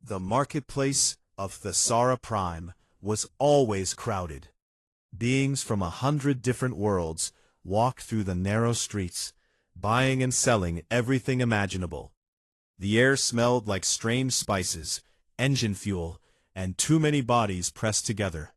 The marketplace of Thesara Prime was always crowded. Beings from 100 different worlds walked through the narrow streets, buying and selling everything imaginable. The air smelled like strange spices, engine fuel, and too many bodies pressed together.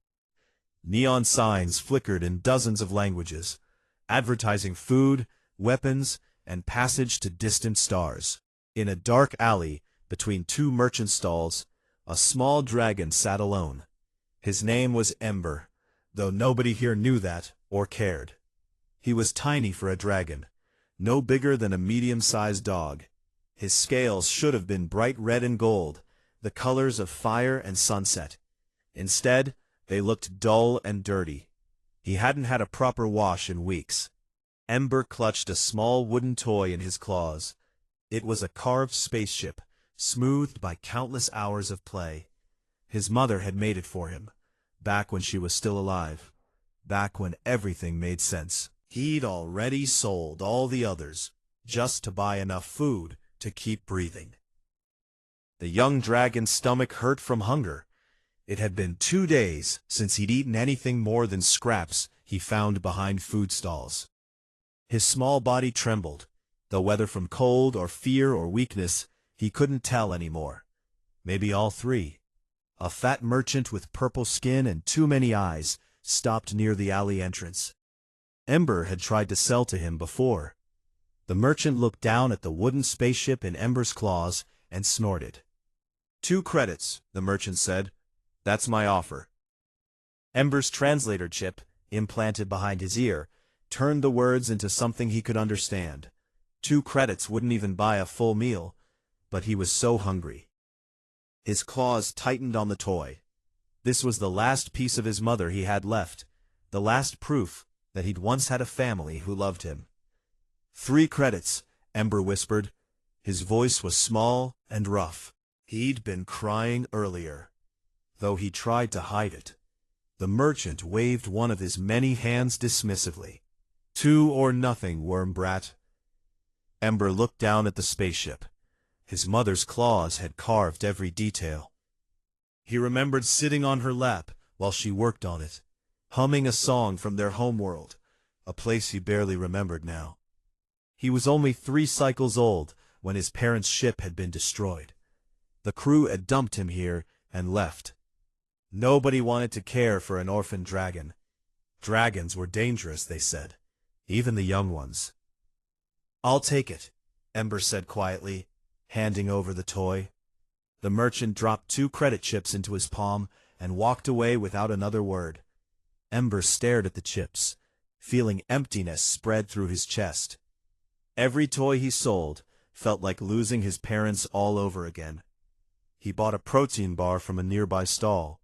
Neon signs flickered in dozens of languages, advertising food, weapons, and passage to distant stars. In a dark alley between two merchant stalls, a small dragon sat alone. His name was Ember, though nobody here knew that or cared. He was tiny for a dragon, no bigger than a medium-sized dog. His scales should have been bright red and gold, the colors of fire and sunset. Instead, they looked dull and dirty. He hadn't had a proper wash in weeks. Ember clutched a small wooden toy in his claws. It was a carved spaceship, smoothed by countless hours of play. His mother had made it for him, back when she was still alive, back when everything made sense. He'd already sold all the others, just to buy enough food to keep breathing. The young dragon's stomach hurt from hunger. It had been 2 days since he'd eaten anything more than scraps he found behind food stalls. His small body trembled, though whether from cold or fear or weakness, he couldn't tell anymore. Maybe all three. A fat merchant with purple skin and too many eyes stopped near the alley entrance. Ember had tried to sell to him before. The merchant looked down at the wooden spaceship in Ember's claws and snorted. 2 credits, the merchant said. That's my offer. Ember's translator chip, implanted behind his ear, turned the words into something he could understand. 2 credits wouldn't even buy a full meal, but he was so hungry. His claws tightened on the toy. This was the last piece of his mother he had left, the last proof that he'd once had a family who loved him. 3 credits, Ember whispered. His voice was small and rough. He'd been crying earlier, though he tried to hide it. The merchant waved one of his many hands dismissively. 2 or nothing, worm brat. Ember looked down at the spaceship. His mother's claws had carved every detail. He remembered sitting on her lap while she worked on it, humming a song from their homeworld, a place he barely remembered now. He was only 3 cycles old when his parents' ship had been destroyed. The crew had dumped him here and left. Nobody wanted to care for an orphan dragon. Dragons were dangerous, they said, even the young ones. I'll take it, Ember said quietly, handing over the toy. The merchant dropped 2 credit chips into his palm and walked away without another word. Ember stared at the chips, feeling emptiness spread through his chest. Every toy he sold felt like losing his parents all over again. He bought a protein bar from a nearby stall.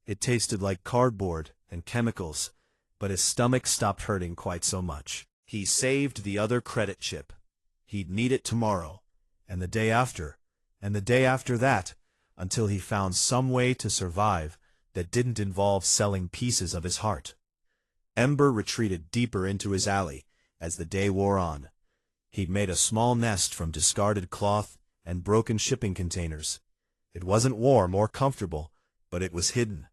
It tasted like cardboard and chemicals, but his stomach stopped hurting quite so much. He saved the other credit chip. He'd need it tomorrow, and the day after, and the day after that, until he found some way to survive that didn't involve selling pieces of his heart. Ember retreated deeper into his alley as the day wore on. He'd made a small nest from discarded cloth and broken shipping containers. It wasn't warm or comfortable, but it was hidden.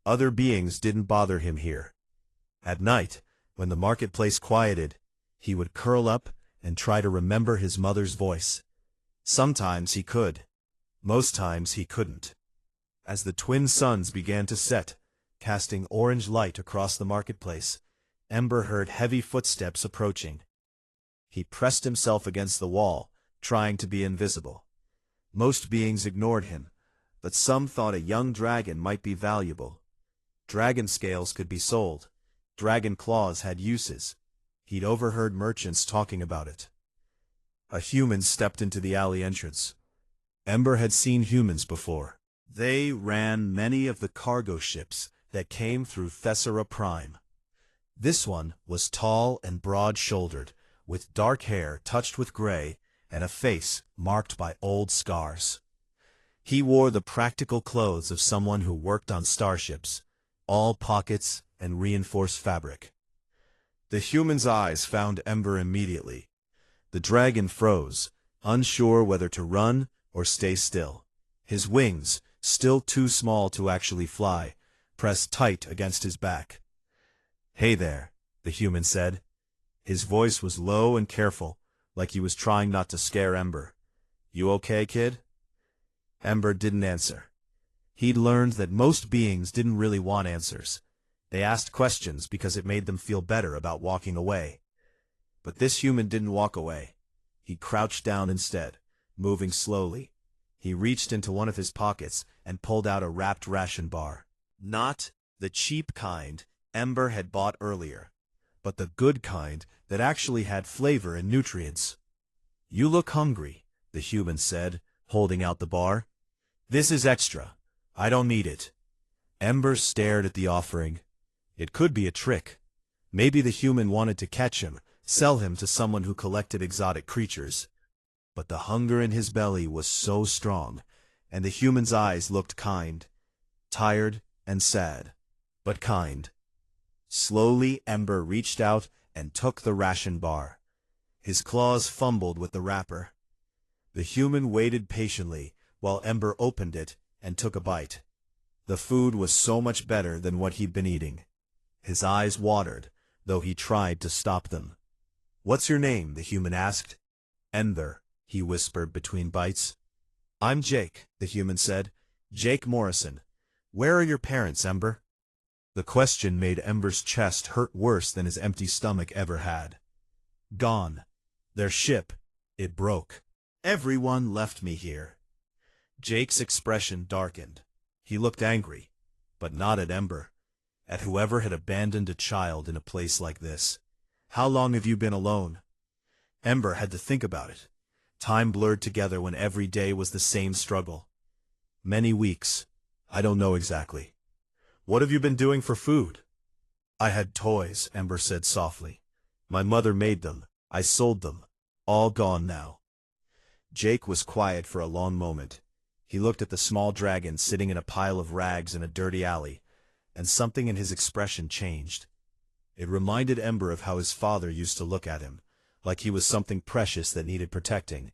Other beings didn't bother him here. At night, when the marketplace quieted, he would curl up and try to remember his mother's voice. Sometimes he could. Most times he couldn't. As the twin suns began to set, casting orange light across the marketplace, Ember heard heavy footsteps approaching. He pressed himself against the wall, trying to be invisible. Most beings ignored him, but some thought a young dragon might be valuable. Dragon scales could be sold. Dragon claws had uses. He'd overheard merchants talking about it. A human stepped into the alley entrance. Ember had seen humans before. They ran many of the cargo ships that came through Thesara Prime. This one was tall and broad-shouldered, with dark hair touched with gray and a face marked by old scars. He wore the practical clothes of someone who worked on starships, all pockets and reinforced fabric. The human's eyes found Ember immediately. The dragon froze, unsure whether to run or stay still. His wings, still too small to actually fly, pressed tight against his back. "Hey there," the human said. His voice was low and careful, like he was trying not to scare Ember. "You okay, kid?" Ember didn't answer. He'd learned that most beings didn't really want answers. They asked questions because it made them feel better about walking away. But this human didn't walk away. He crouched down instead, moving slowly. He reached into one of his pockets and pulled out a wrapped ration bar. Not the cheap kind Ember had bought earlier, but the good kind that actually had flavor and nutrients. "You look hungry," the human said, holding out the bar. "This is extra. I don't need it." Ember stared at the offering. It could be a trick. Maybe the human wanted to catch him, sell him to someone who collected exotic creatures. But the hunger in his belly was so strong, and the human's eyes looked kind. Tired and sad, but kind. Slowly Ember reached out and took the ration bar. His claws fumbled with the wrapper. The human waited patiently while Ember opened it and took a bite. The food was so much better than what he'd been eating. His eyes watered, though he tried to stop them. "What's your name?" the human asked. "Ember," he whispered between bites. "I'm Jake," the human said. "Jake Morrison. Where are your parents, Ember?" The question made Ember's chest hurt worse than his empty stomach ever had. "Gone. Their ship. It broke. Everyone left me here." Jake's expression darkened. He looked angry, but not at Ember. At whoever had abandoned a child in a place like this. "How long have you been alone?" Ember had to think about it. Time blurred together when every day was the same struggle. "Many weeks. I don't know exactly." "What have you been doing for food?" "I had toys," Ember said softly. "My mother made them. I sold them. All gone now." Jake was quiet for a long moment. He looked at the small dragon sitting in a pile of rags in a dirty alley, and something in his expression changed. It reminded Ember of how his father used to look at him, like he was something precious that needed protecting.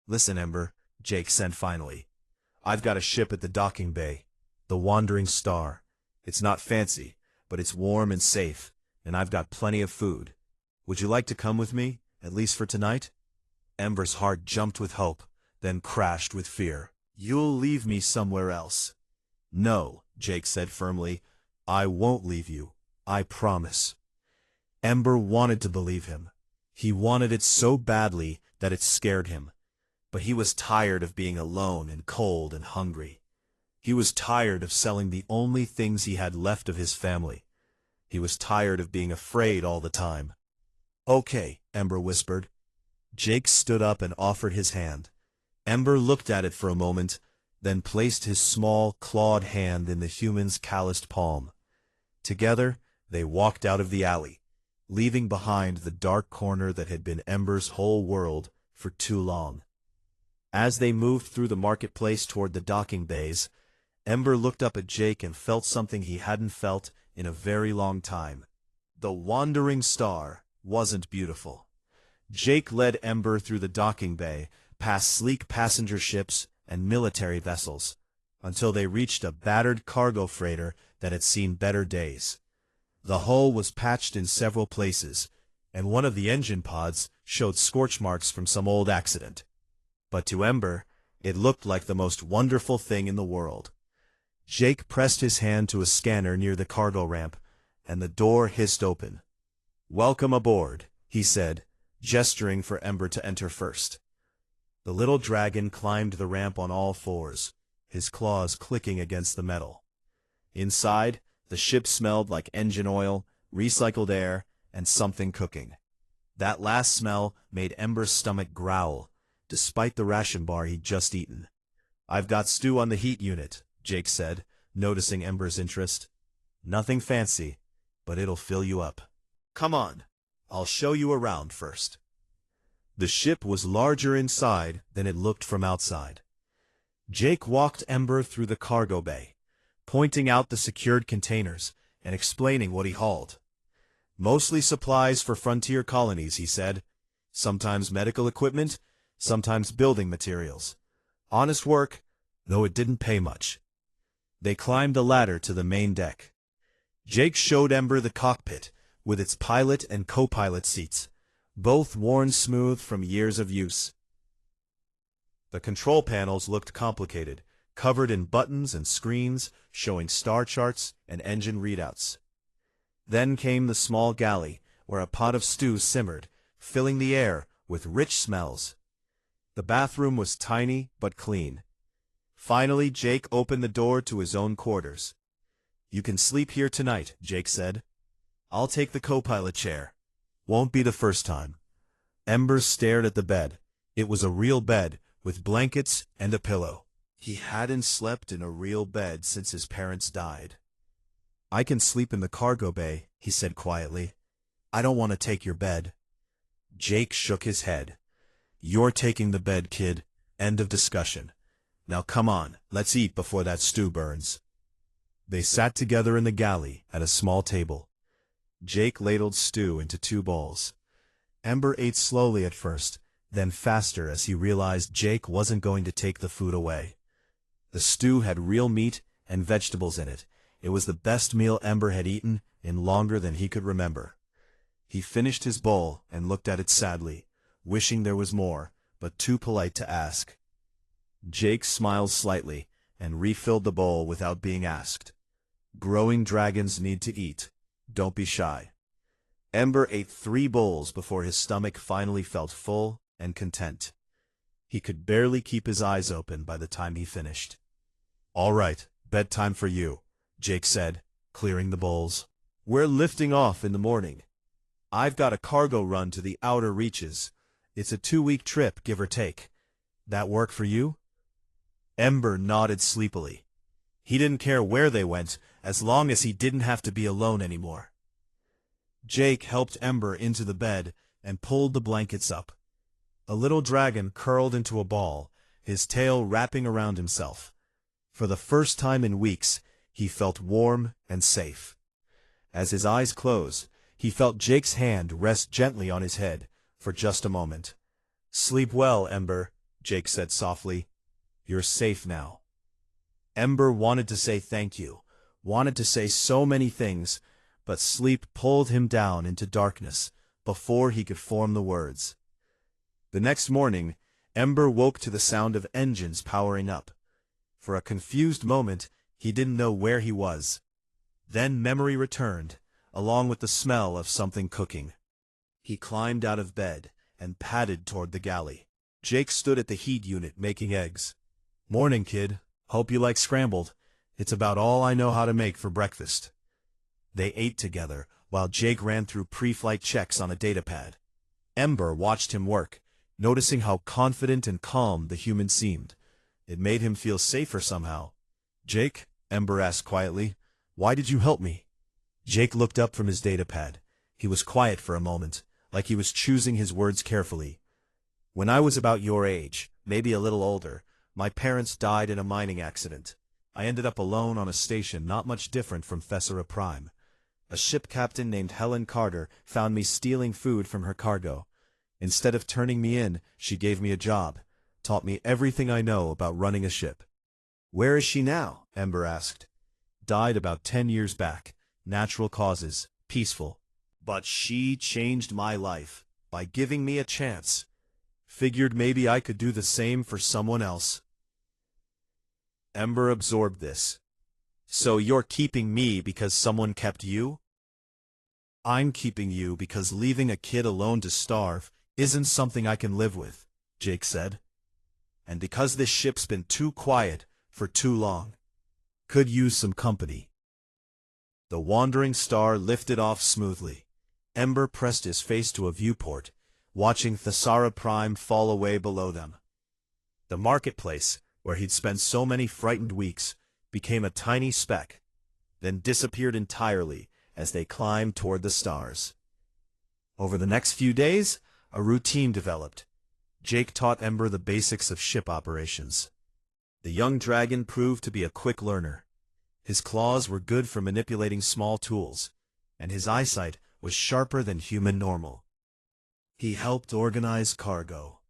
"Listen, Ember," Jake said finally. "I've got a ship at the docking bay. The Wandering Star. It's not fancy, but it's warm and safe, and I've got plenty of food. Would you like to come with me, at least for tonight?" Ember's heart jumped with hope, then crashed with fear. "You'll leave me somewhere else." "No," Jake said firmly. "I won't leave you. I promise." Ember wanted to believe him. He wanted it so badly that it scared him. But he was tired of being alone and cold and hungry. He was tired of selling the only things he had left of his family. He was tired of being afraid all the time. "Okay," Ember whispered. Jake stood up and offered his hand. Ember looked at it for a moment, then placed his small, clawed hand in the human's calloused palm. Together, they walked out of the alley, leaving behind the dark corner that had been Ember's whole world for too long. As they moved through the marketplace toward the docking bays, Ember looked up at Jake and felt something he hadn't felt in a very long time. The Wandering Star wasn't beautiful. Jake led Ember through the docking bay, past sleek passenger ships and military vessels, until they reached a battered cargo freighter that had seen better days. The hull was patched in several places, and one of the engine pods showed scorch marks from some old accident. But to Ember, it looked like the most wonderful thing in the world. Jake pressed his hand to a scanner near the cargo ramp, and the door hissed open. "Welcome aboard," he said, gesturing for Ember to enter first. The little dragon climbed the ramp on all fours, his claws clicking against the metal. Inside, the ship smelled like engine oil, recycled air, and something cooking. That last smell made Ember's stomach growl, despite the ration bar he'd just eaten. "I've got stew on the heat unit," Jake said, noticing Ember's interest. "Nothing fancy, but it'll fill you up. Come on, I'll show you around first." The ship was larger inside than it looked from outside. Jake walked Ember through the cargo bay, pointing out the secured containers and explaining what he hauled. "Mostly supplies for frontier colonies," he said. "Sometimes medical equipment, sometimes building materials. Honest work, though it didn't pay much. They climbed the ladder to the main deck. Jake showed Ember the cockpit, with its pilot and co-pilot seats, both worn smooth from years of use. The control panels looked complicated, covered in buttons and screens showing star charts and engine readouts. Then came the small galley, where a pot of stew simmered, filling the air with rich smells. The bathroom was tiny but clean. Finally, Jake opened the door to his own quarters. "You can sleep here tonight," Jake said. "I'll take the co-pilot chair. Won't be the first time." Ember stared at the bed. It was a real bed, with blankets and a pillow. He hadn't slept in a real bed since his parents died. "I can sleep in the cargo bay," he said quietly. "I don't want to take your bed." Jake shook his head. "You're taking the bed, kid. End of discussion. Now come on, let's eat before that stew burns." They sat together in the galley at a small table. Jake ladled stew into 2 bowls. Ember ate slowly at first, then faster as he realized Jake wasn't going to take the food away. The stew had real meat and vegetables in it. It was the best meal Ember had eaten in longer than he could remember. He finished his bowl and looked at it sadly, wishing there was more, but too polite to ask. Jake smiled slightly and refilled the bowl without being asked. Growing dragons need to eat. Don't be shy. Ember ate 3 bowls before his stomach finally felt full and content. He could barely keep his eyes open by the time he finished. "All right, bedtime for you," Jake said, clearing the bowls. "We're lifting off in the morning. I've got a cargo run to the outer reaches. It's a 2-week trip, give or take. That work for you?" Ember nodded sleepily. He didn't care where they went, as long as he didn't have to be alone anymore. Jake helped Ember into the bed and pulled the blankets up. A little dragon curled into a ball, his tail wrapping around himself. For the first time in weeks, he felt warm and safe. As his eyes closed, he felt Jake's hand rest gently on his head for just a moment. "Sleep well, Ember," Jake said softly. "You're safe now." Ember wanted to say thank you, wanted to say so many things, but sleep pulled him down into darkness before he could form the words. The next morning, Ember woke to the sound of engines powering up. For a confused moment, he didn't know where he was. Then memory returned, along with the smell of something cooking. He climbed out of bed and padded toward the galley. Jake stood at the heat unit making eggs. "Morning, kid. Hope you like scrambled. It's about all I know how to make for breakfast." They ate together, while Jake ran through pre-flight checks on a datapad. Ember watched him work, noticing how confident and calm the human seemed. It made him feel safer somehow. "Jake," Ember asked quietly, "why did you help me?" Jake looked up from his datapad. He was quiet for a moment, like he was choosing his words carefully. "When I was about your age, maybe a little older, my parents died in a mining accident. I ended up alone on a station not much different from Thessera Prime. A ship captain named Helen Carter found me stealing food from her cargo. Instead of turning me in, she gave me a job, taught me everything I know about running a ship." "Where is she now?" Ember asked. "Died about 10 years back. Natural causes. Peaceful. But she changed my life by giving me a chance. Figured maybe I could do the same for someone else." Ember absorbed this. "So you're keeping me because someone kept you?" "I'm keeping you because leaving a kid alone to starve isn't something I can live with," Jake said. "And because this ship's been too quiet for too long. Could use some company." The wandering star lifted off smoothly. Ember pressed his face to a viewport, watching Thessera Prime fall away below them. The marketplace, where he'd spent so many frightened weeks, became a tiny speck, then disappeared entirely as they climbed toward the stars. Over the next few days, a routine developed. Jake taught Ember the basics of ship operations. The young dragon proved to be a quick learner. His claws were good for manipulating small tools, and his eyesight was sharper than human normal. He helped organize cargo,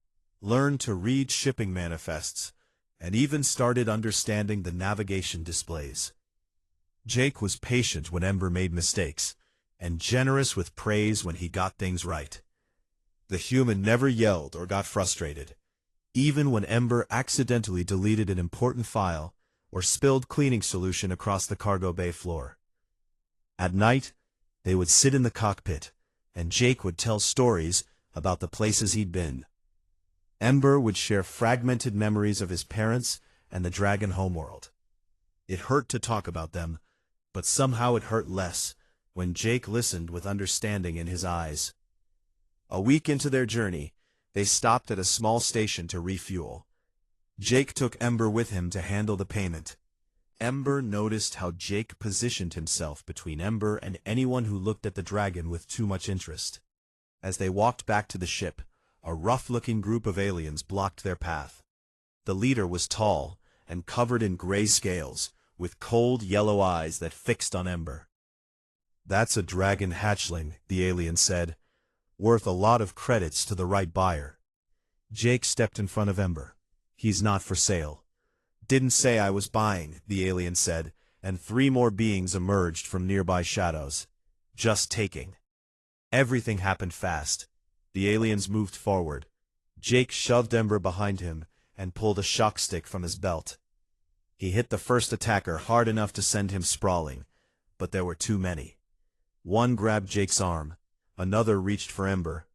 learned to read shipping manifests, and even started understanding the navigation displays. Jake was patient when Ember made mistakes, and generous with praise when he got things right. The human never yelled or got frustrated, even when Ember accidentally deleted an important file or spilled cleaning solution across the cargo bay floor. At night, they would sit in the cockpit, and Jake would tell stories about the places he'd been. Ember would share fragmented memories of his parents and the dragon homeworld. It hurt to talk about them, but somehow it hurt less when Jake listened with understanding in his eyes. A week into their journey, they stopped at a small station to refuel. Jake took Ember with him to handle the payment. Ember noticed how Jake positioned himself between Ember and anyone who looked at the dragon with too much interest. As they walked back to the ship, a rough-looking group of aliens blocked their path. The leader was tall and covered in gray scales, with cold yellow eyes that fixed on Ember. "That's a dragon hatchling," the alien said, "worth a lot of credits to the right buyer." Jake stepped in front of Ember. "He's not for sale." "Didn't say I was buying," the alien said, and 3 more beings emerged from nearby shadows. "Just taking." Everything happened fast. The aliens moved forward. Jake shoved Ember behind him and pulled a shock stick from his belt. He hit the first attacker hard enough to send him sprawling, but there were too many. One grabbed Jake's arm. Another reached for Ember.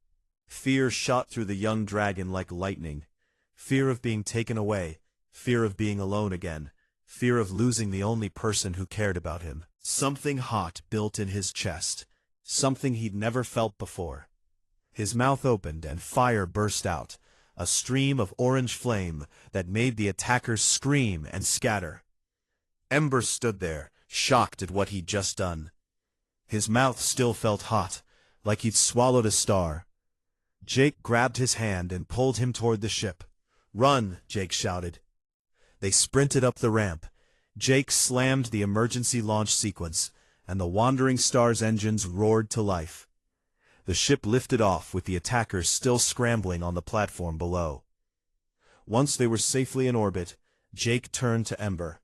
Fear shot through the young dragon like lightning. Fear of being taken away. Fear of being alone again. Fear of losing the only person who cared about him. Something hot built in his chest. Something he'd never felt before. His mouth opened and fire burst out, a stream of orange flame that made the attackers scream and scatter. Ember stood there, shocked at what he'd just done. His mouth still felt hot, like he'd swallowed a star. Jake grabbed his hand and pulled him toward the ship. "Run!" Jake shouted. They sprinted up the ramp. Jake slammed the emergency launch sequence, and the Wandering Star's engines roared to life. The ship lifted off with the attackers still scrambling on the platform below. Once they were safely in orbit, Jake turned to Ember.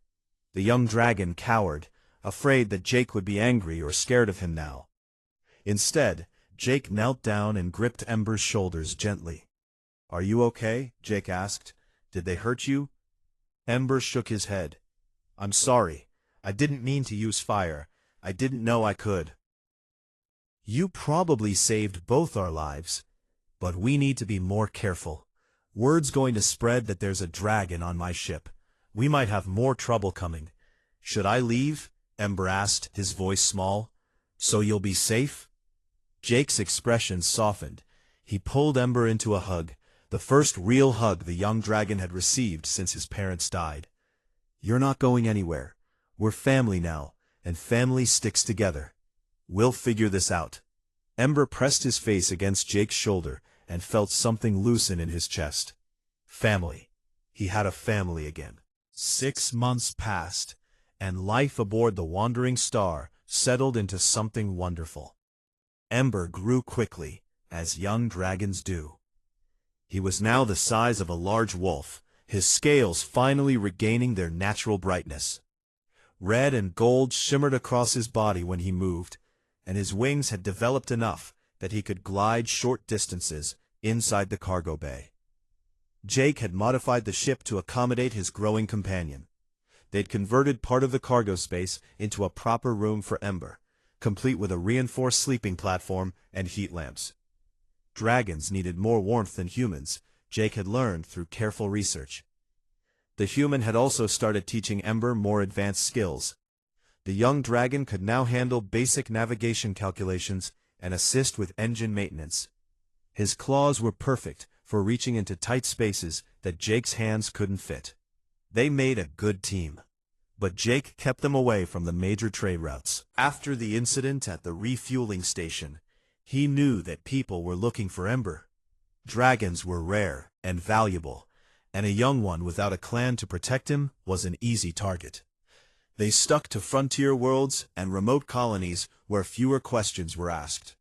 The young dragon cowered, afraid that Jake would be angry or scared of him now. Instead, Jake knelt down and gripped Ember's shoulders gently. "Are you okay?" Jake asked. "Did they hurt you?" Ember shook his head. "I'm sorry. I didn't mean to use fire. I didn't know I could." "You probably saved both our lives, but we need to be more careful. Word's going to spread that there's a dragon on my ship. We might have more trouble coming. Should I leave?" Ember asked, his voice small. "So you'll be safe?" Jake's expression softened. He pulled Ember into a hug, the first real hug the young dragon had received since his parents died. "You're not going anywhere. We're family now, and family sticks together. We'll figure this out." Ember pressed his face against Jake's shoulder and felt something loosen in his chest. Family. He had a family again. 6 months passed, and life aboard the Wandering Star settled into something wonderful. Ember grew quickly, as young dragons do. He was now the size of a large wolf, his scales finally regaining their natural brightness. Red and gold shimmered across his body when he moved, and his wings had developed enough that he could glide short distances inside the cargo bay. Jake had modified the ship to accommodate his growing companion. They'd converted part of the cargo space into a proper room for Ember, complete with a reinforced sleeping platform and heat lamps. Dragons needed more warmth than humans, Jake had learned through careful research. The human had also started teaching Ember more advanced skills. The young dragon could now handle basic navigation calculations and assist with engine maintenance. His claws were perfect for reaching into tight spaces that Jake's hands couldn't fit. They made a good team. But Jake kept them away from the major trade routes. After the incident at the refueling station, he knew that people were looking for Ember. Dragons were rare and valuable, and a young one without a clan to protect him was an easy target. They stuck to frontier worlds and remote colonies where fewer questions were asked.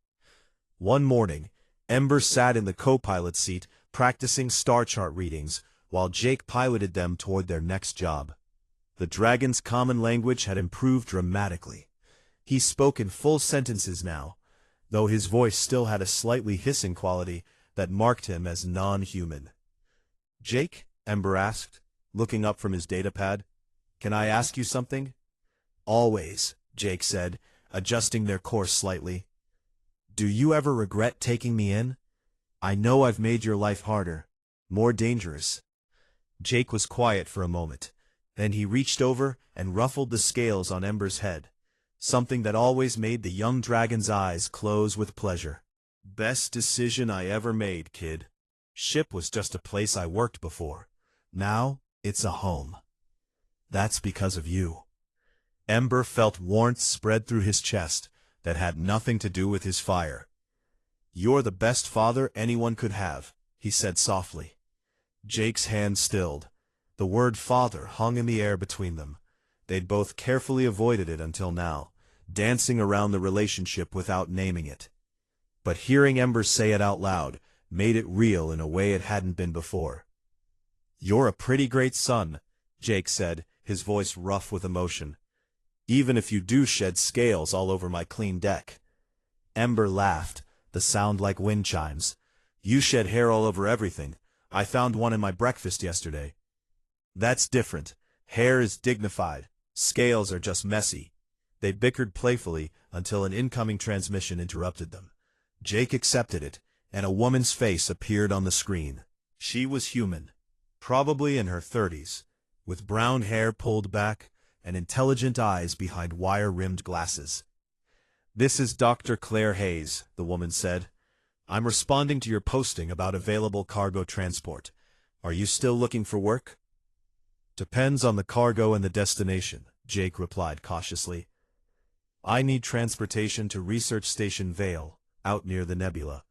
One morning, Ember sat in the co-pilot seat practicing star chart readings while Jake piloted them toward their next job. The dragon's common language had improved dramatically. He spoke in full sentences now, though his voice still had a slightly hissing quality that marked him as non-human. "Jake," Ember asked, looking up from his datapad, "can I ask you something?" "Always," Jake said, adjusting their course slightly. "Do you ever regret taking me in? I know I've made your life harder, more dangerous." Jake was quiet for a moment. Then he reached over and ruffled the scales on Ember's head, something that always made the young dragon's eyes close with pleasure. "Best decision I ever made, kid. Ship was just a place I worked before. Now, it's a home. That's because of you." Ember felt warmth spread through his chest that had nothing to do with his fire. "You're the best father anyone could have," he said softly. Jake's hand stilled. The word father hung in the air between them. They'd both carefully avoided it until now, dancing around the relationship without naming it. But hearing Ember say it out loud made it real in a way it hadn't been before. "You're a pretty great son," Jake said, his voice rough with emotion. "Even if you do shed scales all over my clean deck." Ember laughed, the sound like wind chimes. "You shed hair all over everything. I found one in my breakfast yesterday." "That's different. Hair is dignified. Scales are just messy." They bickered playfully until an incoming transmission interrupted them. Jake accepted it, and a woman's face appeared on the screen. She was human, probably in her 30s, with brown hair pulled back and intelligent eyes behind wire-rimmed glasses. "This is Dr. Claire Hayes," the woman said. "I'm responding to your posting about available cargo transport. Are you still looking for work?" "Depends on the cargo and the destination," Jake replied cautiously. "I need transportation to Research Station Vale, out near the nebula.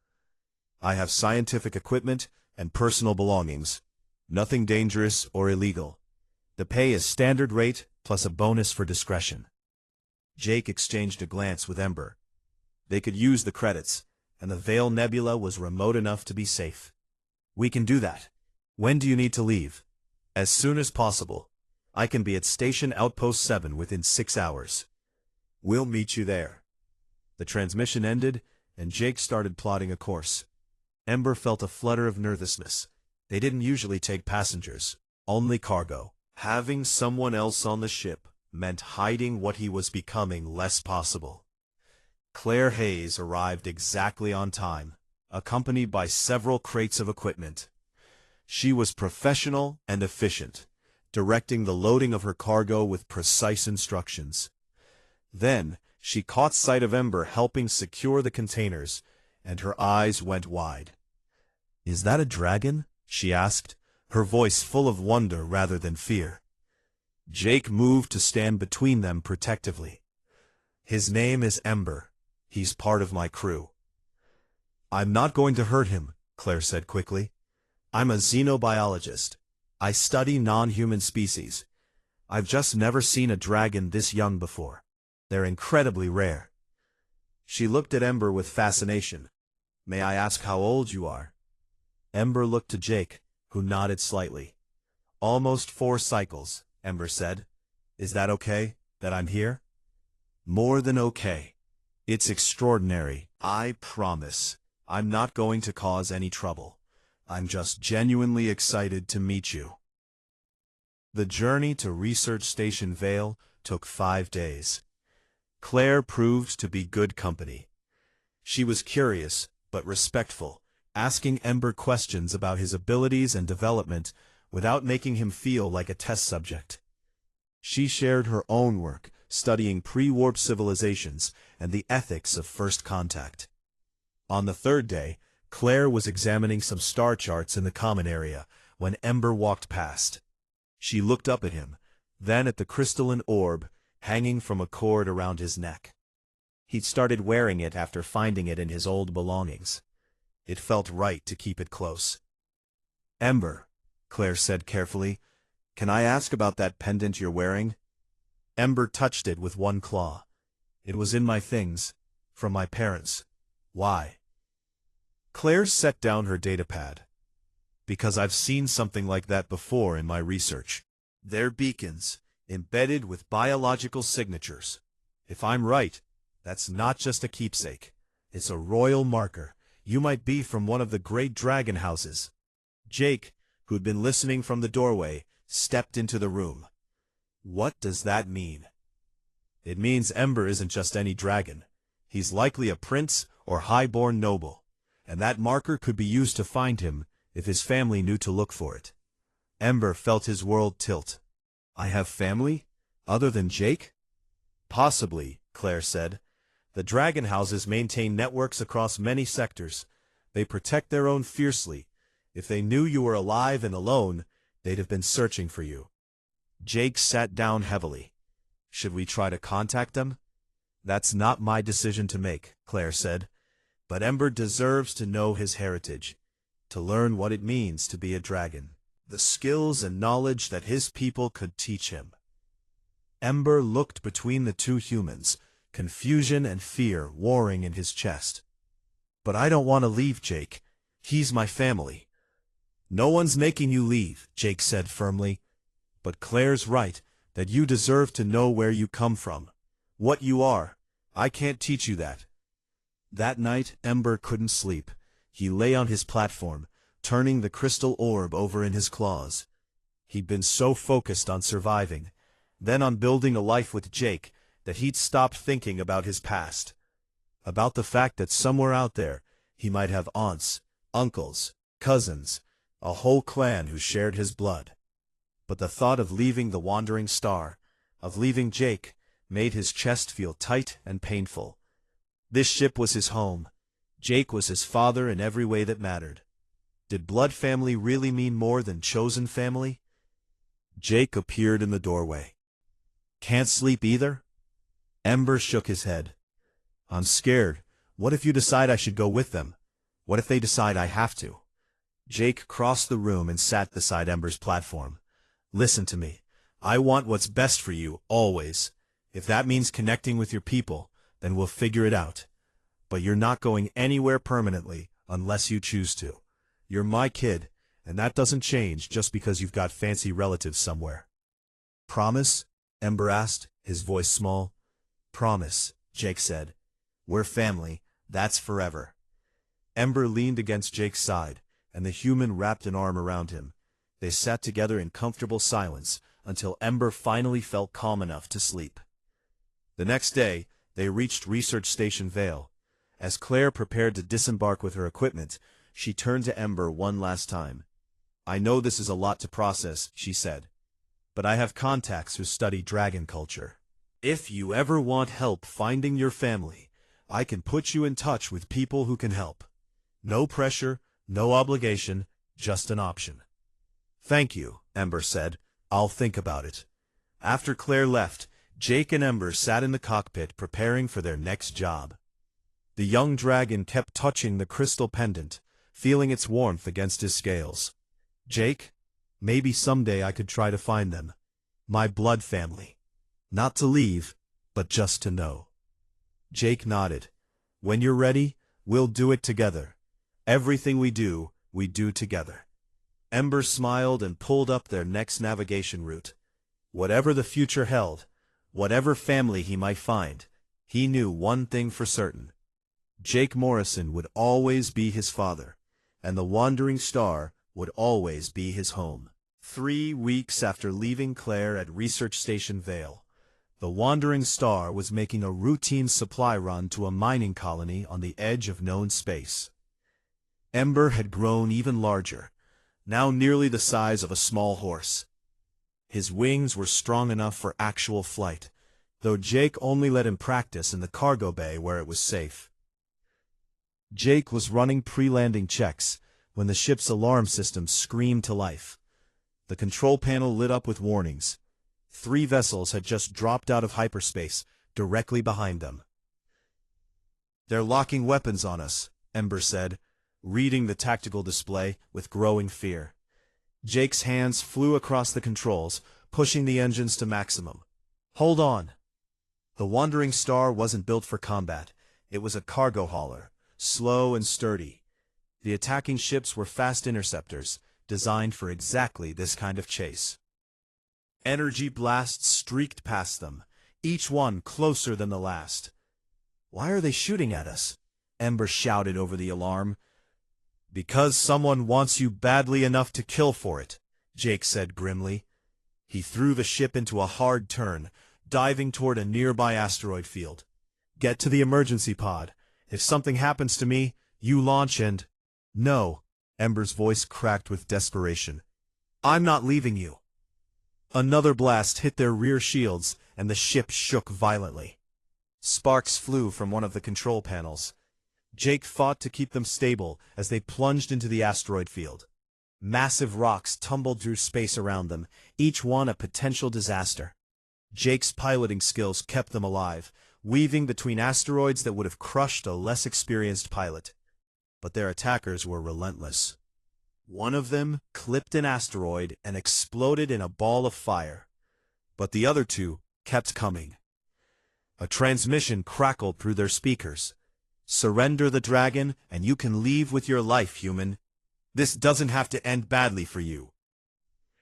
I have scientific equipment and personal belongings. Nothing dangerous or illegal. The pay is standard rate plus a bonus for discretion." Jake exchanged a glance with Ember. They could use the credits, and the Vale Nebula was remote enough to be safe. "We can do that. When do you need to leave?" "As soon as possible. I can be at Station Outpost 7 within 6 hours. We'll meet you there." The transmission ended, and Jake started plotting a course. Ember felt a flutter of nervousness. They didn't usually take passengers, only cargo. Having someone else on the ship meant hiding what he was becoming less possible. Claire Hayes arrived exactly on time, accompanied by several crates of equipment. She was professional and efficient, directing the loading of her cargo with precise instructions. Then, she caught sight of Ember helping secure the containers, and her eyes went wide. "Is that a dragon?" she asked, her voice full of wonder rather than fear. Jake moved to stand between them protectively. "His name is Ember. He's part of my crew." "I'm not going to hurt him," Claire said quickly. "I'm a xenobiologist. I study non-human species. I've just never seen a dragon this young before. They're incredibly rare." She looked at Ember with fascination. "May I ask how old you are?" Ember looked to Jake, who nodded slightly. "Almost 4 cycles," Ember said. "Is that okay, that I'm here?" "More than okay. It's extraordinary. I promise. I'm not going to cause any trouble. I'm just genuinely excited to meet you." The journey to Research Station Vale took 5 days. Claire proved to be good company. She was curious, but respectful, asking Ember questions about his abilities and development without making him feel like a test subject. She shared her own work, studying pre-warp civilizations and the ethics of first contact. On the 3rd day, Claire was examining some star charts in the common area when Ember walked past. She looked up at him, then at the crystalline orb hanging from a cord around his neck. He'd started wearing it after finding it in his old belongings. It felt right to keep it close. "Ember," Claire said carefully, "can I ask about that pendant you're wearing?" Ember touched it with one claw. "It was in my things, from my parents. Why?" Claire set down her datapad. because I've seen something like that before in my research. They're beacons, embedded with biological signatures. If I'm right, that's not just a keepsake. It's a royal marker. You might be from one of the great dragon houses. Jake, who'd been listening from the doorway, stepped into the room. What does that mean? It means Ember isn't just any dragon. He's likely a prince or high-born noble, and that marker could be used to find him if his family knew to look for it. Ember felt his world tilt. I have family? Other than Jake? Possibly, Claire said. The dragon houses maintain networks across many sectors. They protect their own fiercely. If they knew you were alive and alone, they'd have been searching for you. Jake sat down heavily. Should we try to contact them? That's not my decision to make, Claire said. But Ember deserves to know his heritage, to learn what it means to be a dragon, the skills and knowledge that his people could teach him. Ember looked between the two humans, confusion and fear warring in his chest. But I don't want to leave Jake. He's my family. No one's making you leave, Jake said firmly. But Claire's right, that you deserve to know where you come from, what you are. I can't teach you that. That night, Ember couldn't sleep. He lay on his platform, turning the crystal orb over in his claws. He'd been so focused on surviving, then on building a life with Jake, that he'd stopped thinking about his past. About the fact that somewhere out there, he might have aunts, uncles, cousins, a whole clan who shared his blood. But the thought of leaving the Wandering Star, of leaving Jake, made his chest feel tight and painful. This ship was his home. Jake was his father in every way that mattered. Did blood family really mean more than chosen family? Jake appeared in the doorway. Can't sleep either? Ember shook his head. I'm scared. What if you decide I should go with them? What if they decide I have to? Jake crossed the room and sat beside Ember's platform. Listen to me. I want what's best for you, always. If that means connecting with your people, then we'll figure it out. But you're not going anywhere permanently unless you choose to. You're my kid, and that doesn't change just because you've got fancy relatives somewhere. Promise? Ember asked, his voice small. Promise, Jake said. We're family, that's forever. Ember leaned against Jake's side, and the human wrapped an arm around him. They sat together in comfortable silence until Ember finally felt calm enough to sleep. The next day, they reached Research Station Vale. As Claire prepared to disembark with her equipment, she turned to Ember one last time. I know this is a lot to process, she said, but I have contacts who study dragon culture. If you ever want help finding your family, I can put you in touch with people who can help. No pressure, no obligation, just an option. Thank you, Ember said. I'll think about it. After Claire left, Jake and Ember sat in the cockpit preparing for their next job. The young dragon kept touching the crystal pendant, feeling its warmth against his scales. Jake, maybe someday I could try to find them. My blood family. Not to leave, but just to know. Jake nodded. When you're ready, we'll do it together. Everything we do together. Ember smiled and pulled up their next navigation route. Whatever the future held, whatever family he might find, he knew one thing for certain. Jake Morrison would always be his father, and the Wandering Star would always be his home. 3 weeks after leaving Claire at Research Station Vale, the Wandering Star was making a routine supply run to a mining colony on the edge of known space. Ember had grown even larger, now nearly the size of a small horse. His wings were strong enough for actual flight, though Jake only let him practice in the cargo bay where it was safe. Jake was running pre-landing checks when the ship's alarm system screamed to life. The control panel lit up with warnings. 3 vessels had just dropped out of hyperspace, directly behind them. They're locking weapons on us, Ember said, reading the tactical display with growing fear. Jake's hands flew across the controls, pushing the engines to maximum. Hold on. The Wandering Star wasn't built for combat. It was a cargo hauler, slow and sturdy. The attacking ships were fast interceptors, designed for exactly this kind of chase. Energy blasts streaked past them, each one closer than the last. "Why are they shooting at us?" Ember shouted over the alarm. "Because someone wants you badly enough to kill for it," Jake said grimly. He threw the ship into a hard turn, diving toward a nearby asteroid field. "Get to the emergency pod. If something happens to me, you launch and—" "No," Ember's voice cracked with desperation. "I'm not leaving you." Another blast hit their rear shields, and the ship shook violently. Sparks flew from one of the control panels. Jake fought to keep them stable as they plunged into the asteroid field. Massive rocks tumbled through space around them, each one a potential disaster. Jake's piloting skills kept them alive, weaving between asteroids that would have crushed a less experienced pilot. But their attackers were relentless. One of them clipped an asteroid and exploded in a ball of fire. But the other two kept coming. A transmission crackled through their speakers. "Surrender the dragon, and you can leave with your life, human. This doesn't have to end badly for you."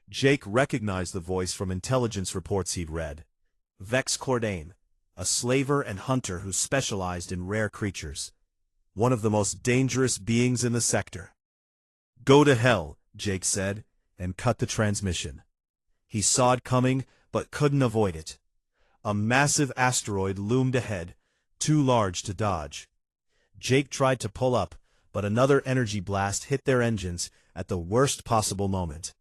Jake recognized the voice from intelligence reports he'd read. Vex Cordain, a slaver and hunter who specialized in rare creatures. One of the most dangerous beings in the sector. "Go to hell," Jake said, and cut the transmission. He saw it coming, but couldn't avoid it. A massive asteroid loomed ahead, too large to dodge. Jake tried to pull up, but another energy blast hit their engines at the worst possible moment.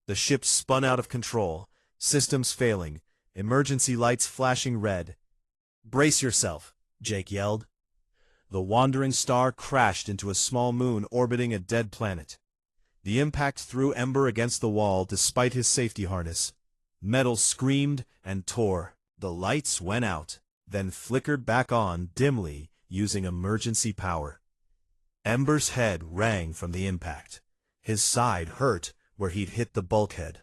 The ship spun out of control, systems failing, emergency lights flashing red. "Brace yourself," Jake yelled. The wandering star crashed into a small moon orbiting a dead planet. The impact threw Ember against the wall despite his safety harness. Metal screamed and tore. The lights went out, then flickered back on dimly using emergency power. Ember's head rang from the impact. His side hurt where he'd hit the bulkhead.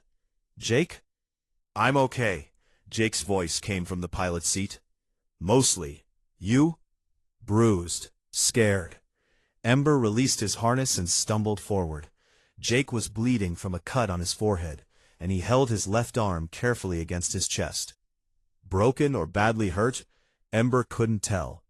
"Jake?" "I'm okay," Jake's voice came from the pilot's seat. "Mostly. You?" "Bruised. Scared." Ember released his harness and stumbled forward. Jake was bleeding from a cut on his forehead, and he held his left arm carefully against his chest. Broken or badly hurt? Ember couldn't tell.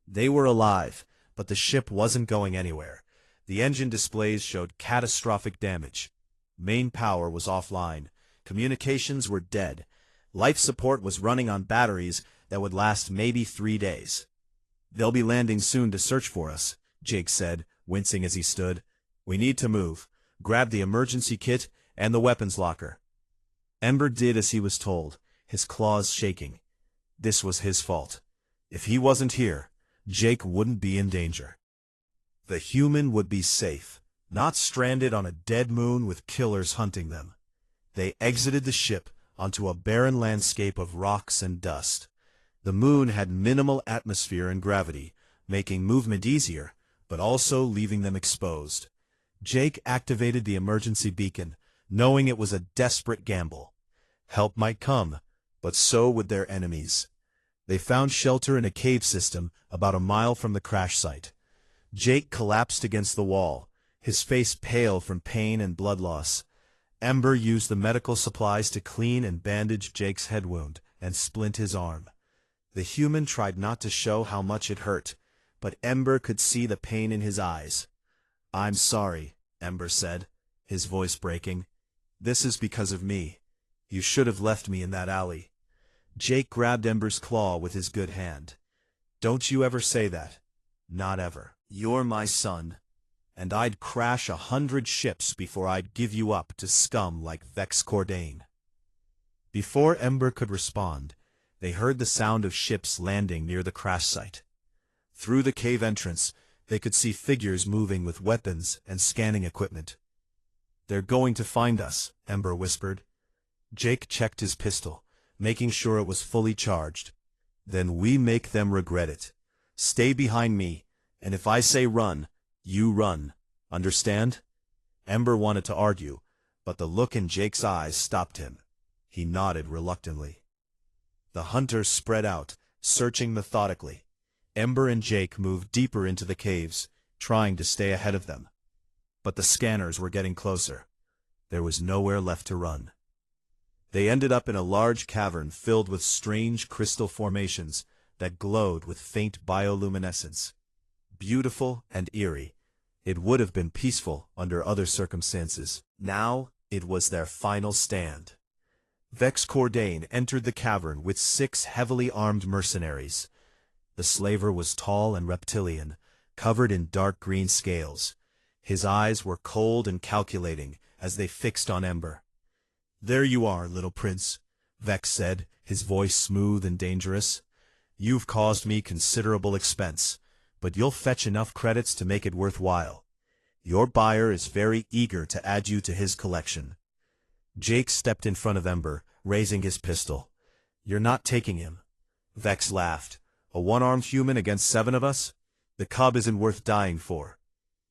They were alive, but the ship wasn't going anywhere. The engine displays showed catastrophic damage. Main power was offline. Communications were dead. Life support was running on batteries that would last maybe 3 days. "They'll be landing soon to search for us," Jake said, wincing as he stood. "We need to move. Grab the emergency kit and the weapons locker." Ember did as he was told, his claws shaking. This was his fault. If he wasn't here, Jake wouldn't be in danger. The human would be safe, not stranded on a dead moon with killers hunting them. They exited the ship onto a barren landscape of rocks and dust. The moon had minimal atmosphere and gravity, making movement easier, but also leaving them exposed. Jake activated the emergency beacon, knowing it was a desperate gamble. Help might come, but so would their enemies. They found shelter in a cave system about a mile from the crash site. Jake collapsed against the wall, his face pale from pain and blood loss. Ember used the medical supplies to clean and bandage Jake's head wound and splint his arm. The human tried not to show how much it hurt, but Ember could see the pain in his eyes. "I'm sorry," Ember said, his voice breaking. "This is because of me. You should have left me in that alley." Jake grabbed Ember's claw with his good hand. "Don't you ever say that. Not ever. You're my son, and I'd crash 100 ships before I'd give you up to scum like Vex Cordain." Before Ember could respond, they heard the sound of ships landing near the crash site. Through the cave entrance, they could see figures moving with weapons and scanning equipment. "They're going to find us," Ember whispered. Jake checked his pistol, making sure it was fully charged. "Then we make them regret it. Stay behind me, and if I say run, you run. Understand?" Ember wanted to argue, but the look in Jake's eyes stopped him. He nodded reluctantly. The hunters spread out, searching methodically. Ember and Jake moved deeper into the caves, trying to stay ahead of them. But the scanners were getting closer. There was nowhere left to run. They ended up in a large cavern filled with strange crystal formations that glowed with faint bioluminescence. Beautiful and eerie, it would have been peaceful under other circumstances. Now, it was their final stand. Vex Cordain entered the cavern with 6 heavily armed mercenaries. The slaver was tall and reptilian, covered in dark green scales. His eyes were cold and calculating as they fixed on Ember. "There you are, little prince," Vex said, his voice smooth and dangerous. "You've caused me considerable expense, but you'll fetch enough credits to make it worthwhile. Your buyer is very eager to add you to his collection." Jake stepped in front of Ember, raising his pistol. "You're not taking him." Vex laughed. "A one-armed human against 7 of us? The cub isn't worth dying for."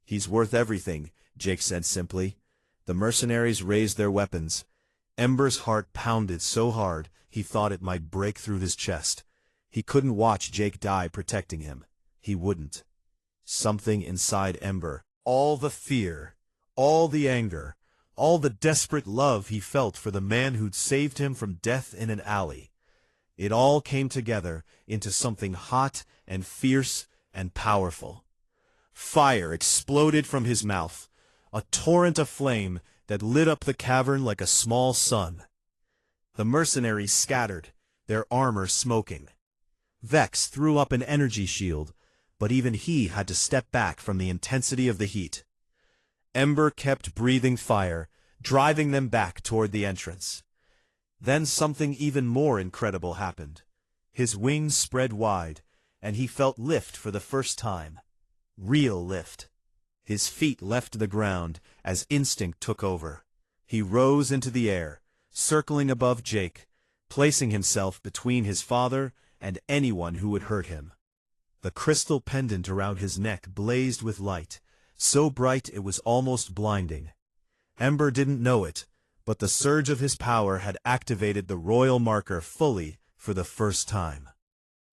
"He's worth everything," Jake said simply. The mercenaries raised their weapons. Ember's heart pounded so hard he thought it might break through his chest. He couldn't watch Jake die protecting him. He wouldn't. Something inside Ember, all the fear, all the anger, all the desperate love he felt for the man who'd saved him from death in an alley. It all came together into something hot and fierce and powerful. Fire exploded from his mouth, a torrent of flame that lit up the cavern like a small sun. The mercenaries scattered, their armor smoking. Vex threw up an energy shield, but even he had to step back from the intensity of the heat. Ember kept breathing fire, driving them back toward the entrance. Then something even more incredible happened. His wings spread wide, and he felt lift for the first time. Real lift. His feet left the ground as instinct took over. He rose into the air, circling above Jake, placing himself between his father and anyone who would hurt him. The crystal pendant around his neck blazed with light, so bright it was almost blinding. Ember didn't know it, but the surge of his power had activated the royal marker fully for the first time.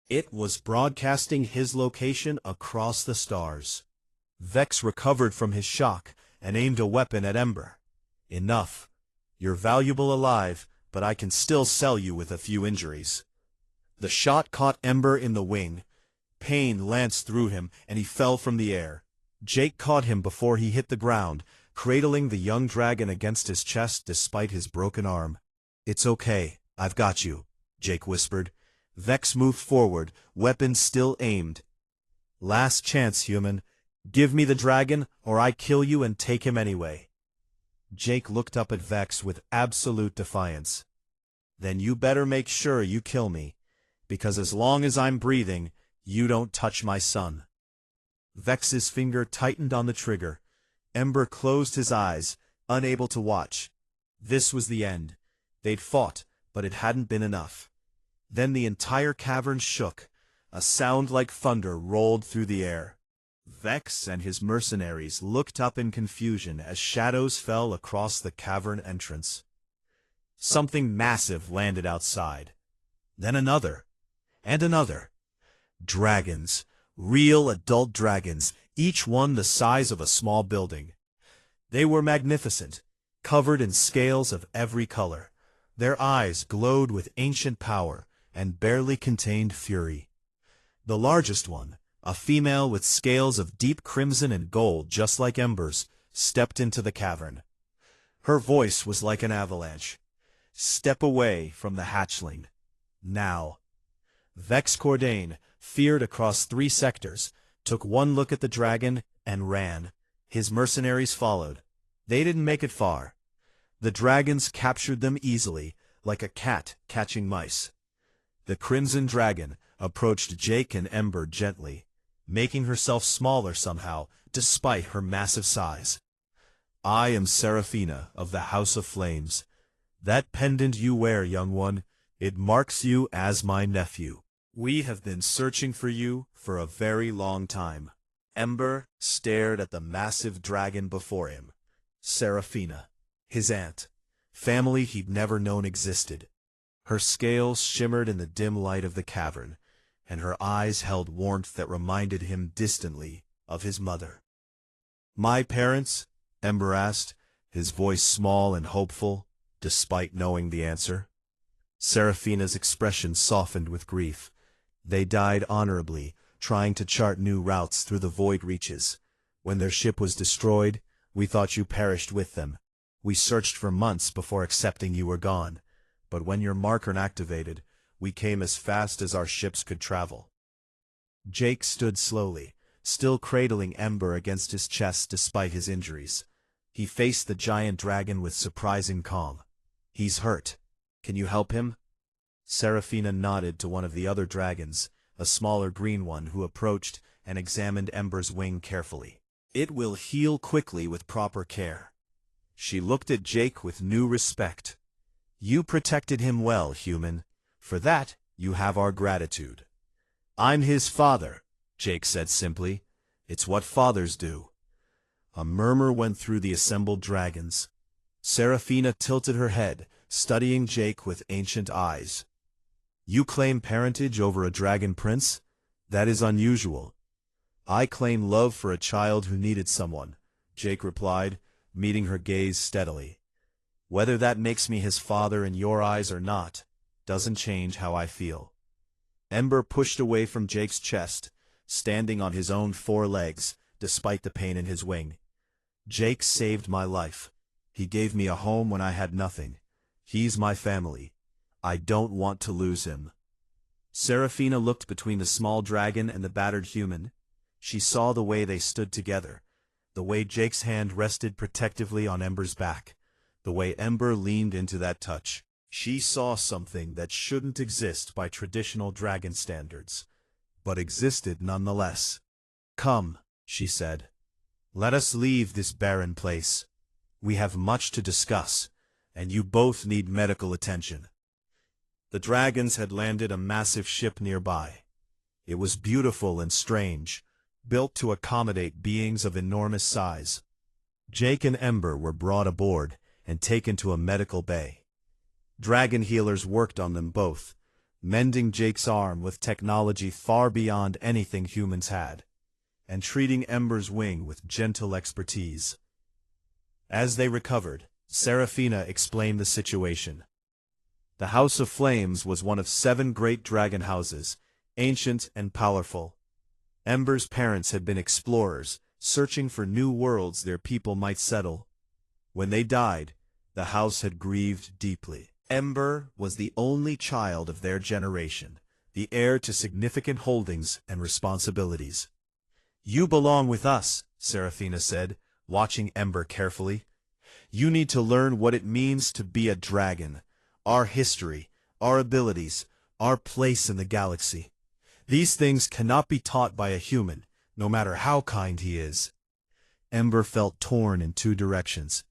It was broadcasting his location across the stars. Vex recovered from his shock and aimed a weapon at Ember. "Enough. You're valuable alive, but I can still sell you with a few injuries." The shot caught Ember in the wing. Pain lanced through him, and he fell from the air. Jake caught him before he hit the ground, cradling the young dragon against his chest despite his broken arm. "It's okay, I've got you," Jake whispered. Vex moved forward, weapon still aimed. "Last chance, human. Give me the dragon, or I kill you and take him anyway." Jake looked up at Vex with absolute defiance. "Then you better make sure you kill me, because as long as I'm breathing, you don't touch my son." Vex's finger tightened on the trigger. Ember closed his eyes, unable to watch. This was the end. They'd fought, but it hadn't been enough. Then the entire cavern shook. A sound like thunder rolled through the air. Vex and his mercenaries looked up in confusion as shadows fell across the cavern entrance. Something massive landed outside. Then another. And another. Dragons. Real adult dragons, each one the size of a small building. They were magnificent, covered in scales of every color. Their eyes glowed with ancient power and barely contained fury. The largest one, a female with scales of deep crimson and gold just like Ember's, stepped into the cavern. Her voice was like an avalanche. "Step away from the hatchling. Now." Vex Cordain, feared across 3 sectors, took one look at the dragon and ran. His mercenaries followed. They didn't make it far. The dragons captured them easily, like a cat catching mice. The crimson dragon approached Jake and Ember gently, making herself smaller somehow, despite her massive size. "I am Seraphina of the House of Flames. That pendant you wear, young one, it marks you as my nephew. We have been searching for you for a very long time." Ember stared at the massive dragon before him. Seraphina, his aunt, family he'd never known existed. Her scales shimmered in the dim light of the cavern, and her eyes held warmth that reminded him distantly of his mother. "My parents?" Ember asked, his voice small and hopeful, despite knowing the answer. Seraphina's expression softened with grief. They died honorably, trying to chart new routes through the void reaches. When their ship was destroyed, we thought you perished with them. We searched for months before accepting you were gone. But when your marker activated, we came as fast as our ships could travel. Jake stood slowly, still cradling Ember against his chest despite his injuries. He faced the giant dragon with surprising calm. He's hurt. Can you help him? Seraphina nodded to one of the other dragons, a smaller green one who approached and examined Ember's wing carefully. It will heal quickly with proper care. She looked at Jake with new respect. You protected him well, human. For that, you have our gratitude. I'm his father, Jake said simply. It's what fathers do. A murmur went through the assembled dragons. Seraphina tilted her head, studying Jake with ancient eyes. You claim parentage over a dragon prince? That is unusual. I claim love for a child who needed someone, Jake replied, meeting her gaze steadily. Whether that makes me his father in your eyes or not, doesn't change how I feel. Ember pushed away from Jake's chest, standing on his own 4 legs, despite the pain in his wing. Jake saved my life. He gave me a home when I had nothing. He's my family. I don't want to lose him. Seraphina looked between the small dragon and the battered human. She saw the way they stood together, the way Jake's hand rested protectively on Ember's back, the way Ember leaned into that touch. She saw something that shouldn't exist by traditional dragon standards, but existed nonetheless. Come, she said. Let us leave this barren place. We have much to discuss, and you both need medical attention. The dragons had landed a massive ship nearby. It was beautiful and strange, built to accommodate beings of enormous size. Jake and Ember were brought aboard and taken to a medical bay. Dragon healers worked on them both, mending Jake's arm with technology far beyond anything humans had, and treating Ember's wing with gentle expertise. As they recovered, Seraphina explained the situation. The House of Flames was one of 7 great dragon houses, ancient and powerful. Ember's parents had been explorers, searching for new worlds their people might settle. When they died, the house had grieved deeply. Ember was the only child of their generation, the heir to significant holdings and responsibilities. You belong with us, Seraphina said, watching Ember carefully. You need to learn what it means to be a dragon, our history, our abilities, our place in the galaxy. These things cannot be taught by a human, no matter how kind he is. Ember felt torn in 2 directions.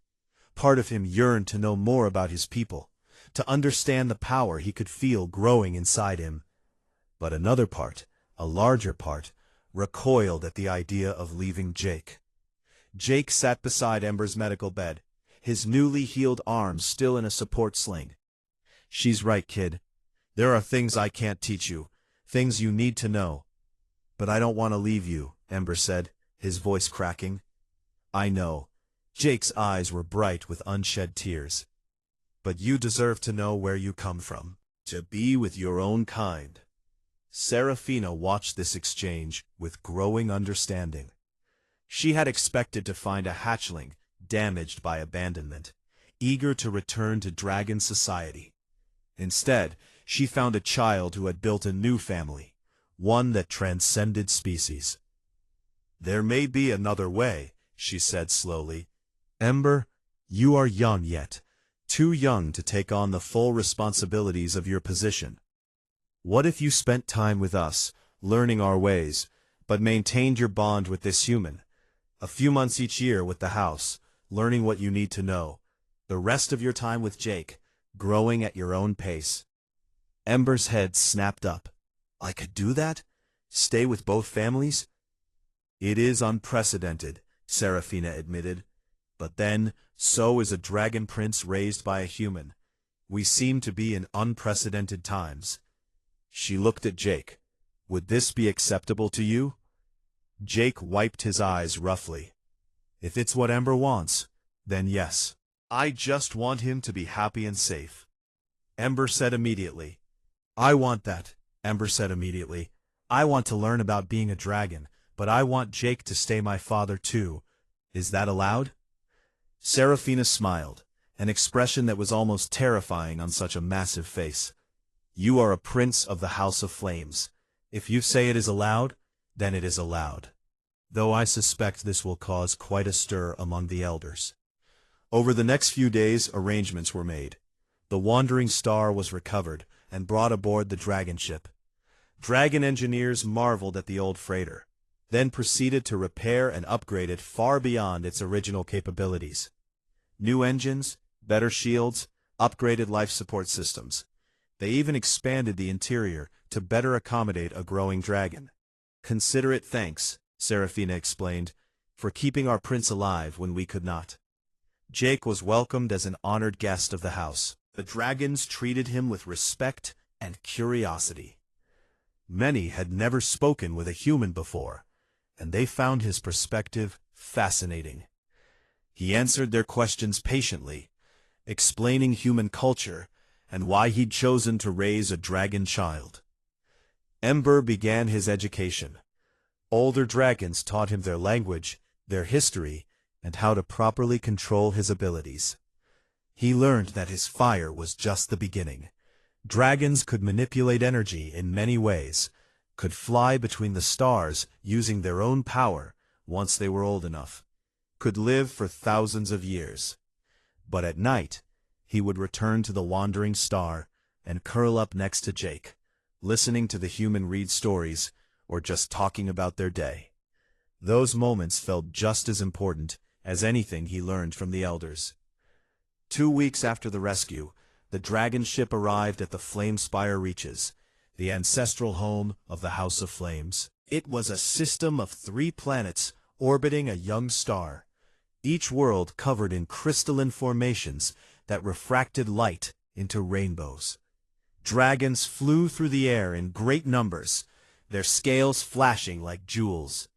Part of him yearned to know more about his people, to understand the power he could feel growing inside him. But another part, a larger part, recoiled at the idea of leaving Jake. Jake sat beside Ember's medical bed, his newly healed arm still in a support sling. She's right, kid. There are things I can't teach you, things you need to know. But I don't want to leave you, Ember said, his voice cracking. I know. Jake's eyes were bright with unshed tears. But you deserve to know where you come from, to be with your own kind. Seraphina watched this exchange with growing understanding. She had expected to find a hatchling damaged by abandonment, eager to return to dragon society. Instead, she found a child who had built a new family, one that transcended species. There may be another way, she said slowly. Ember, you are young yet, too young to take on the full responsibilities of your position. What if you spent time with us, learning our ways, but maintained your bond with this human? A few months each year with the house, learning what you need to know. The rest of your time with Jake, growing at your own pace. Ember's head snapped up. I could do that? Stay with both families? It is unprecedented, Seraphina admitted. But then, so is a dragon prince raised by a human. We seem to be in unprecedented times. She looked at Jake. Would this be acceptable to you? Jake wiped his eyes roughly. If it's what Ember wants, Then yes. I just want him to be happy and safe. Ember said immediately. I want that, Ember said immediately. I want to learn about being a dragon, but I want Jake to stay my father too. Is that allowed? Seraphina smiled, an expression that was almost terrifying on such a massive face. You are a prince of the House of Flames. If you say it is allowed, then it is allowed. Though I suspect this will cause quite a stir among the elders. Over the next few days, arrangements were made. The wandering star was recovered and brought aboard the dragon ship. Dragon engineers marveled at the old freighter, then proceeded to repair and upgrade it far beyond its original capabilities. New engines, better shields, upgraded life support systems. They even expanded the interior to better accommodate a growing dragon. Consider it thanks, Seraphina explained, for keeping our prince alive when we could not. Jake was welcomed as an honored guest of the house. The dragons treated him with respect and curiosity. Many had never spoken with a human before, and they found his perspective fascinating. He answered their questions patiently, explaining human culture and why he'd chosen to raise a dragon child. Ember began his education. Older dragons taught him their language, their history, and how to properly control his abilities. He learned that his fire was just the beginning. Dragons could manipulate energy in many ways, could fly between the stars using their own power once they were old enough, could live for thousands of years. But at night, he would return to the wandering star and curl up next to Jake, listening to the human read stories or just talking about their day. Those moments felt just as important as anything he learned from the elders. 2 weeks after the rescue, the dragon ship arrived at the Flamespire Reaches, the ancestral home of the House of Flames. It was a system of 3 planets orbiting a young star, each world covered in crystalline formations that refracted light into rainbows. Dragons flew through the air in great numbers, their scales flashing like jewels.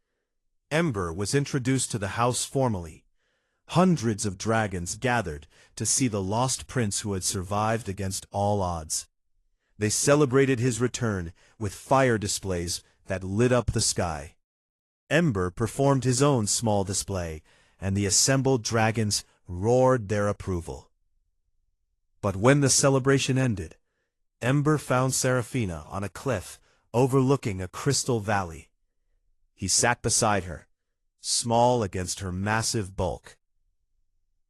Ember was introduced to the house formally. Hundreds of dragons gathered to see the lost prince who had survived against all odds. They celebrated his return with fire displays that lit up the sky. Ember performed his own small display, and the assembled dragons roared their approval. But when the celebration ended, Ember found Seraphina on a cliff overlooking a crystal valley. He sat beside her, small against her massive bulk.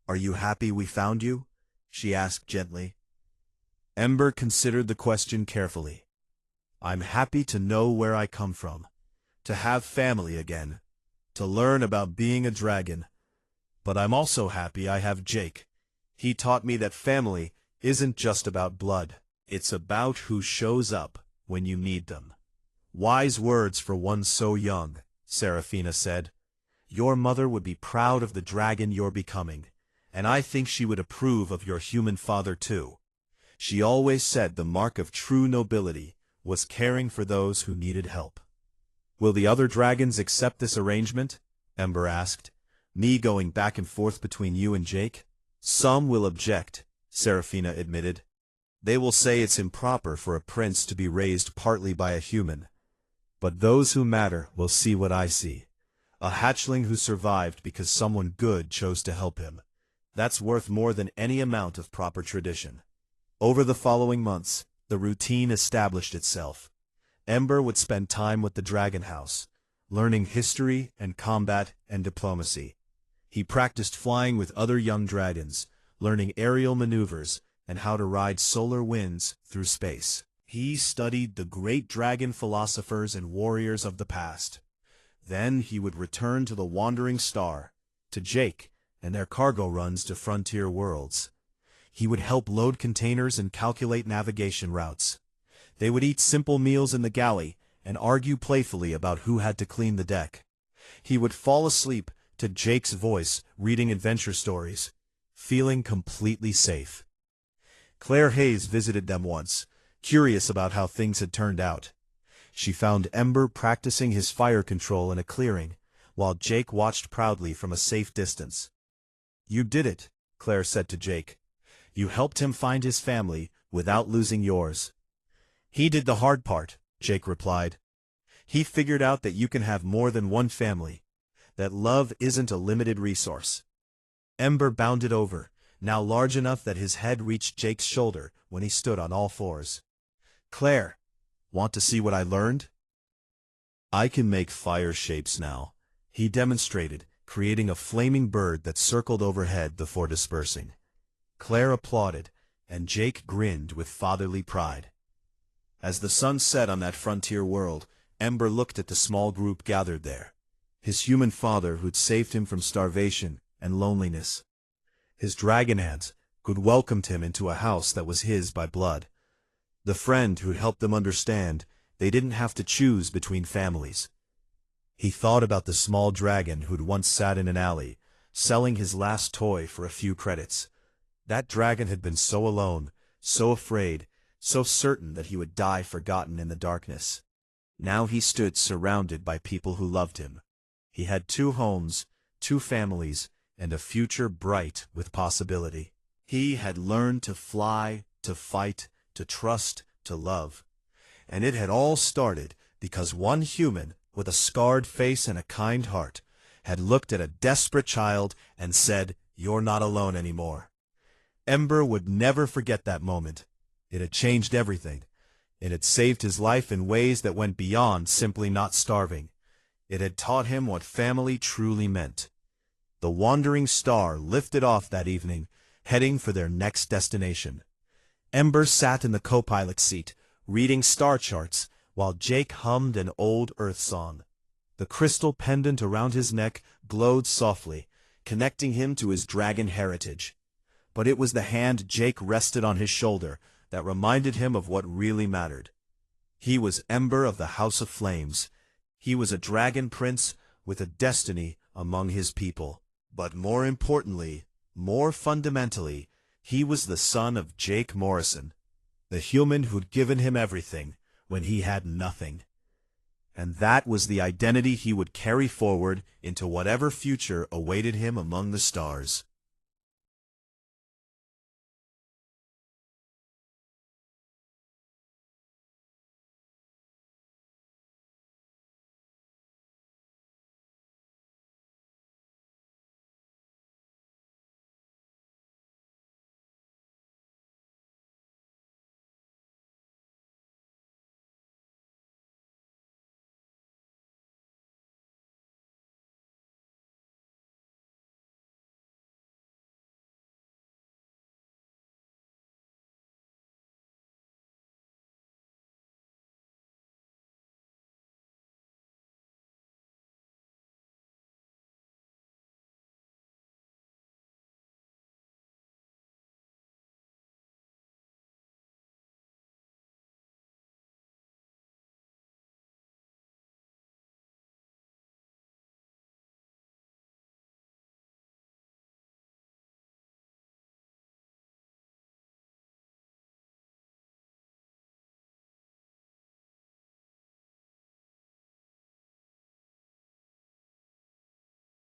"Are you happy we found you?" she asked gently. Ember considered the question carefully. "I'm happy to know where I come from, to have family again, to learn about being a dragon. But I'm also happy I have Jake. He taught me that family isn't just about blood. It's about who shows up when you need them." "Wise words for one so young," Seraphina said. "Your mother would be proud of the dragon you're becoming, and I think she would approve of your human father too. She always said the mark of true nobility was caring for those who needed help." "Will the other dragons accept this arrangement?" Ember asked. "Me going back and forth between you and Jake?" "Some will object," Seraphina admitted. "They will say it's improper for a prince to be raised partly by a human. But those who matter will see what I see. A hatchling who survived because someone good chose to help him. That's worth more than any amount of proper tradition." Over the following months, the routine established itself. Ember would spend time with the Dragon House, learning history and combat and diplomacy. He practiced flying with other young dragons, learning aerial maneuvers and how to ride solar winds through space. He studied the great dragon philosophers and warriors of the past. Then he would return to the Wandering Star, to Jake, and their cargo runs to frontier worlds. He would help load containers and calculate navigation routes. They would eat simple meals in the galley and argue playfully about who had to clean the deck. He would fall asleep to Jake's voice reading adventure stories, feeling completely safe. Claire Hayes visited them once, curious about how things had turned out. She found Ember practicing his fire control in a clearing, while Jake watched proudly from a safe distance. You did it, Claire said to Jake. You helped him find his family without losing yours. He did the hard part, Jake replied. He figured out that you can have more than one family, that love isn't a limited resource. Ember bounded over, now large enough that his head reached Jake's shoulder when he stood on all fours. Claire, want to see what I learned? I can make fire shapes now, he demonstrated, creating a flaming bird that circled overhead before dispersing. Claire applauded, and Jake grinned with fatherly pride. As the sun set on that frontier world, Ember looked at the small group gathered there. His human father who'd saved him from starvation and loneliness. His dragon aunts who'd welcomed him into a house that was his by blood. The friend who'd helped them understand they didn't have to choose between families. He thought about the small dragon who'd once sat in an alley, selling his last toy for a few credits. That dragon had been so alone, so afraid, so certain that he would die forgotten in the darkness. Now he stood surrounded by people who loved him. He had 2 homes, 2 families, and a future bright with possibility. He had learned to fly, to fight, to trust, to love. And it had all started because one human, with a scarred face and a kind heart, had looked at a desperate child and said, "You're not alone anymore." Ember would never forget that moment. It had changed everything. It had saved his life in ways that went beyond simply not starving. It had taught him what family truly meant. The wandering star lifted off that evening, heading for their next destination. Ember sat in the co-pilot seat, reading star charts, while Jake hummed an old Earth song. The crystal pendant around his neck glowed softly, connecting him to his dragon heritage. But it was the hand Jake rested on his shoulder that reminded him of what really mattered. He was Ember of the House of Flames. He was a dragon prince with a destiny among his people. But more importantly, more fundamentally, he was the son of Jake Morrison, the human who'd given him everything when he had nothing. And that was the identity he would carry forward into whatever future awaited him among the stars.